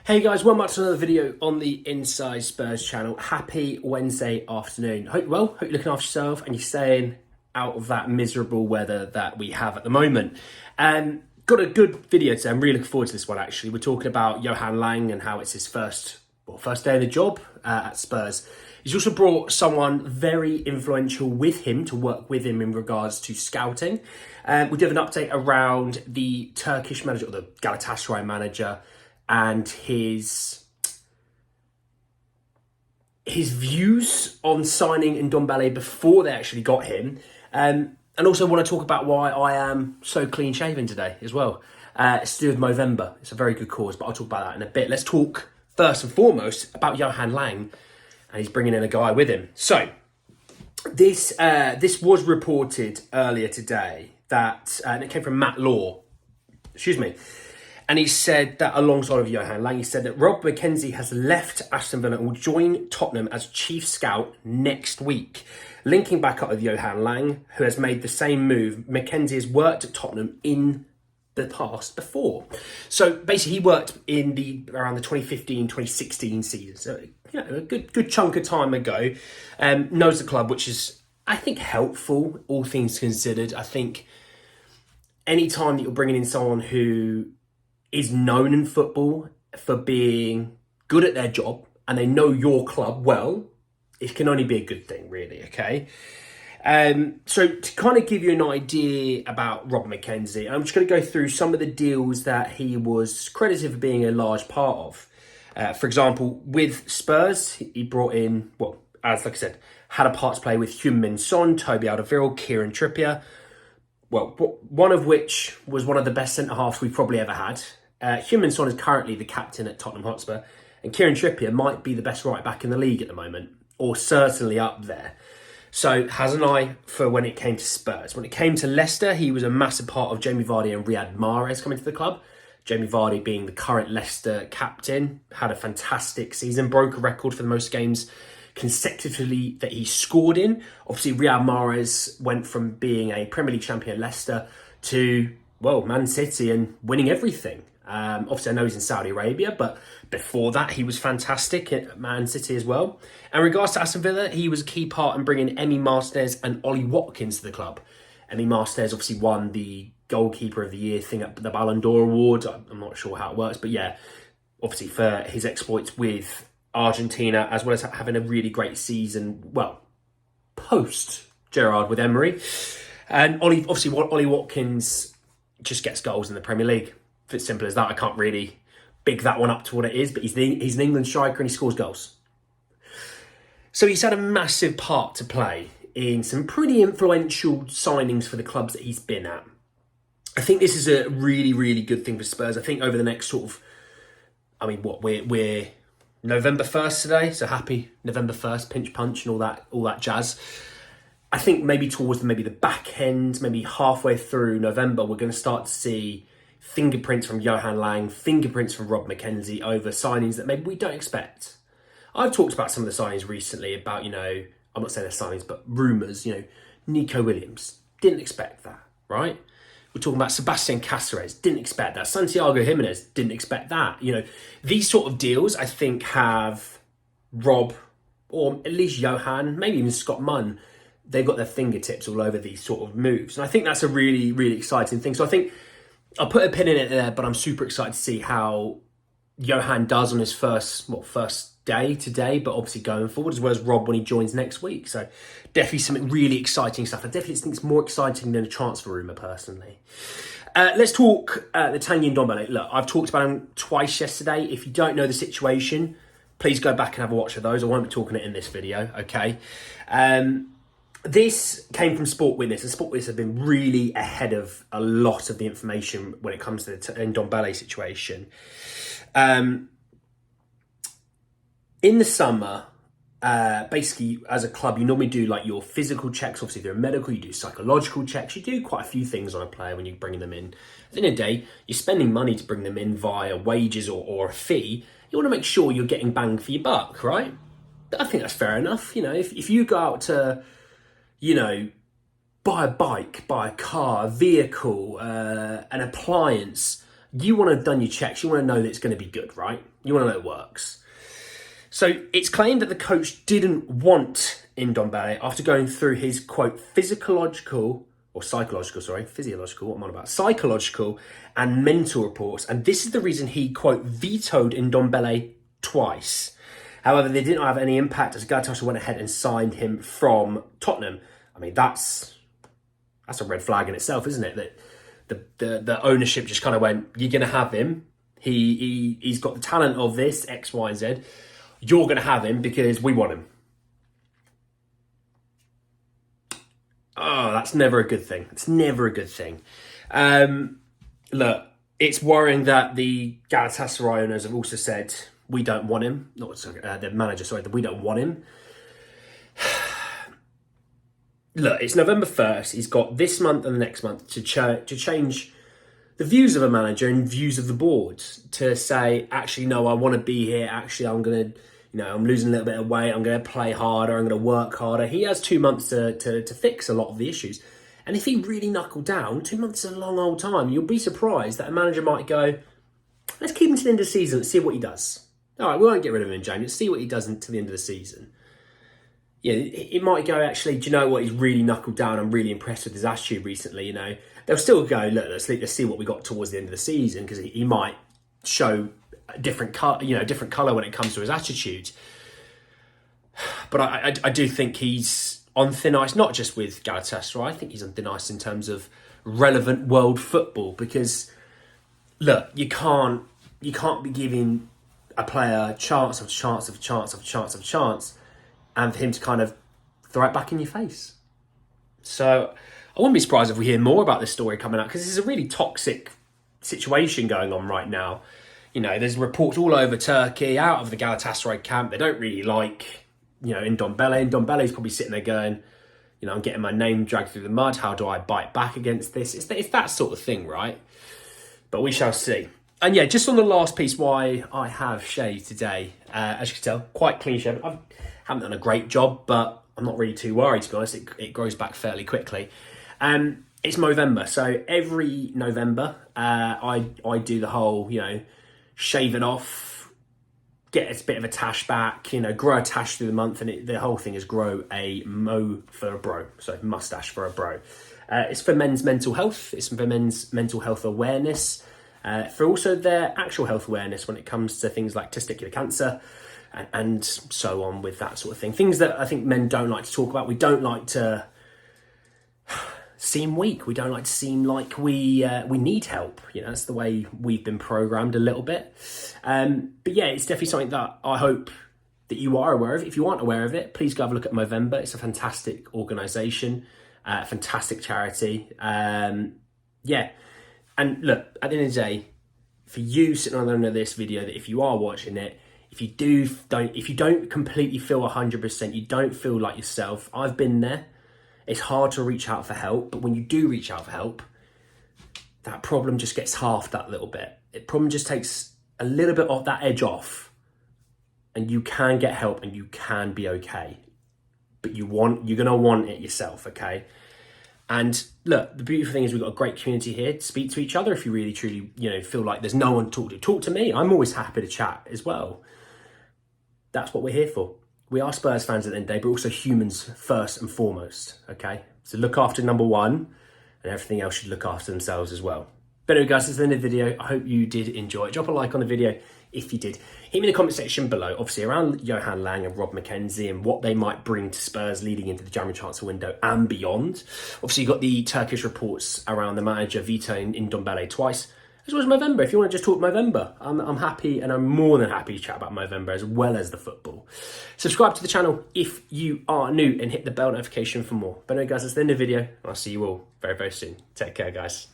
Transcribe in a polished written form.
Hey guys, welcome back to another video on the Inside Spurs channel. Happy Wednesday afternoon. Hope you're looking after yourself and you're staying out of that miserable weather that we have at the moment. Got a good video today. I'm really looking forward to this one actually. We're talking about Johan Lang and how it's his first day in the job at Spurs. He's also brought someone very influential with him to work with him in regards to scouting. We did an update around the Turkish manager, or the Galatasaray manager, and his views on signing Ndombele before they actually got him. And also want to talk about why I am so clean shaven today as well. It's to do with Movember. It's a very good cause, but I'll talk about that in a bit. Let's talk first and foremost about Johan Lang, and he's bringing in a guy with him. So this was reported earlier today that, and it came from Matt Law, and he said that alongside of Johan Lang, he said that Rob McKenzie has left Aston Villa and will join Tottenham as chief scout next week. Linking back up with Johan Lang, who has made the same move, McKenzie has worked at Tottenham in the past before. So basically he worked in around the 2015-2016 season. So a good chunk of time ago. Knows the club, which is, I think, helpful, all things considered. I think any time that you're bringing in someone who is known in football for being good at their job and they know your club well, it can only be a good thing, really, okay? So to kind of give you an idea about Rob McKenzie, I'm just going to go through some of the deals that he was credited for being a large part of. For example, with Spurs, he brought in, like I said, had a part to play with Heung-min Son, Toby Alderweireld, Kieran Trippier, one of which was one of the best centre-halves we've probably ever had. Heung-min Son is currently the captain at Tottenham Hotspur, and Kieran Trippier might be the best right-back in the league at the moment, or certainly up there. So has an eye for when it came to Spurs. When it came to Leicester, he was a massive part of Jamie Vardy and Riyad Mahrez coming to the club. Jamie Vardy being the current Leicester captain, had a fantastic season, broke a record for the most games consecutively that he scored in. Obviously, Riyad Mahrez went from being a Premier League champion at Leicester to, Man City and winning everything. Obviously, I know he's in Saudi Arabia, but before that, he was fantastic at Man City as well. And in regards to Aston Villa, he was a key part in bringing Emi Martinez and Ollie Watkins to the club. Emi Martinez obviously won the Goalkeeper of the Year thing at the Ballon d'Or Award. I'm not sure how it works, but yeah, obviously for his exploits with Argentina, as well as having a really great season, post Gerrard with Emery. And Ollie Watkins just gets goals in the Premier League. If it's simple as that, I can't really big that one up to what it is, but he's an England striker and he scores goals. So he's had a massive part to play in some pretty influential signings for the clubs that he's been at. I think this is a really, really good thing for Spurs. I think over the next we're November 1st today, so happy November 1st, pinch punch and all that jazz. I think maybe towards the back end, maybe halfway through November, we're going to start to see fingerprints from Johan Lang, fingerprints from Rob McKenzie over signings that maybe we don't expect. I've talked about some of the signings recently about, I'm not saying they're signings, but rumours, Nico Williams, didn't expect that, right? We're talking about Sebastian Cáceres, didn't expect that. Santiago Jimenez, didn't expect that. These sort of deals, I think, have Rob, or at least Johan, maybe even Scott Munn, they've got their fingertips all over these sort of moves. And I think that's a really, really exciting thing. So I think I'll put a pin in it there, but I'm super excited to see how Johan does on his first day today, but obviously going forward, as well as Rob when he joins next week. So definitely some really exciting stuff. I definitely think it's more exciting than a transfer rumour, personally. Let's talk the tanguy Ndombele. Look, I've talked about him twice yesterday. If you don't know the situation, please go back and have a watch of those. I won't be talking it in this video, okay? This came from Sport Witness, and Sport Witness have been really ahead of a lot of the information when it comes to the Ndombele situation. In the summer, basically, as a club, you normally do like your physical checks. Obviously, if you're a medical, you do psychological checks. You do quite a few things on a player when you're bringing them in. At the end of the day, you're spending money to bring them in via wages or a fee. You want to make sure you're getting bang for your buck, right? I think that's fair enough. If you go out to, buy a bike, buy a car, a vehicle, an appliance, you want to have done your checks. You want to know that it's going to be good, right? You want to know it works. So it's claimed that the coach didn't want Ndombele after going through his, quote, psychological and mental reports. And this is the reason he, quote, vetoed Ndombele twice. However, they didn't have any impact as Galatasaray went ahead and signed him from Tottenham. I mean, that's a red flag in itself, isn't it? That the ownership just kind of went, you're going to have him. He's got the talent of this, X, Y, and Z. You're going to have him because we want him. Oh, that's never a good thing. It's never a good thing. Look, it's worrying that the Galatasaray owners have also said, we don't want him. The manager, sorry, that we don't want him. Look, it's November 1st. He's got this month and the next month to change the views of a manager and views of the board, to say, actually, no, I want to be here. Actually, I'm going to, I'm losing a little bit of weight. I'm going to play harder. I'm going to work harder. He has 2 months to fix a lot of the issues. And if he really knuckled down, 2 months is a long old time. You'll be surprised that a manager might go, let's keep him to the end of the season. Let's see what he does. All right, we won't get rid of him in January. Let's see what he does until the end of the season. Yeah, it might go, actually, do you know what? He's really knuckled down. I'm really impressed with his attitude recently. They'll still go, look, let's see what we got towards the end of the season, because he might show a different colour when it comes to his attitude. But I do think he's on thin ice, not just with Galatasaray. I think he's on thin ice in terms of relevant world football, because look, you can't be giving a player chance, and for him to kind of throw it back in your face. So I wouldn't be surprised if we hear more about this story coming out, because this is a really toxic situation going on right now. There's reports all over Turkey, out of the Galatasaray camp. They don't really like, Ndombele. Ndombele's probably sitting there going, I'm getting my name dragged through the mud. How do I bite back against this? It's that sort of thing, right? But we shall see. And yeah, just on the last piece, why I have shaved today. As you can tell, quite clean shaven. I haven't done a great job, but I'm not really too worried, to be honest. It grows back fairly quickly. It's Movember, so every November, I do the whole, shave it off, get a bit of a tash back, grow a tash through the month, and the whole thing is grow a mo for a bro, so mustache for a bro. It's for men's mental health. It's for men's mental health awareness, for also their actual health awareness when it comes to things like testicular cancer and so on, with that sort of thing. Things that I think men don't like to talk about. We don't like to seem weak. We don't like to seem like we need help. That's the way we've been programmed a little bit. But yeah, it's definitely something that I hope that you are aware of. If you aren't aware of it, please go have a look at Movember. It's a fantastic organisation, fantastic charity. Yeah. And look, at the end of the day, for you sitting on the end of this video, that if you are watching it, if you don't completely feel 100%, you don't feel like yourself, I've been there. It's hard to reach out for help, but when you do reach out for help, that problem just gets halved that little bit. It problem just takes a little bit of that edge off, and you can get help and you can be okay. But you're gonna want it yourself, okay? And look, the beautiful thing is we've got a great community here to speak to each other. If you really truly, feel like there's no one to talk to me, I'm always happy to chat as well. That's what we're here for. We are Spurs fans at the end of the day, but also humans first and foremost, okay? So look after number one, and everything else should look after themselves as well. But anyway, guys, that's the end of the video. I hope you did enjoy it. Drop a like on the video if you did. Hit me in the comment section below, obviously, around Johan Lang and McKenzie and what they might bring to Spurs leading into the January transfer window and beyond. Obviously, you've got the Turkish reports around the manager vetoing Ndombele twice, as well as Movember. If you want to just talk Movember, I'm happy, and I'm more than happy to chat about Movember as well as the football. Subscribe to the channel if you are new, and hit the bell notification for more. But anyway, guys, that's the end of the video, and I'll see you all very, very soon. Take care, guys.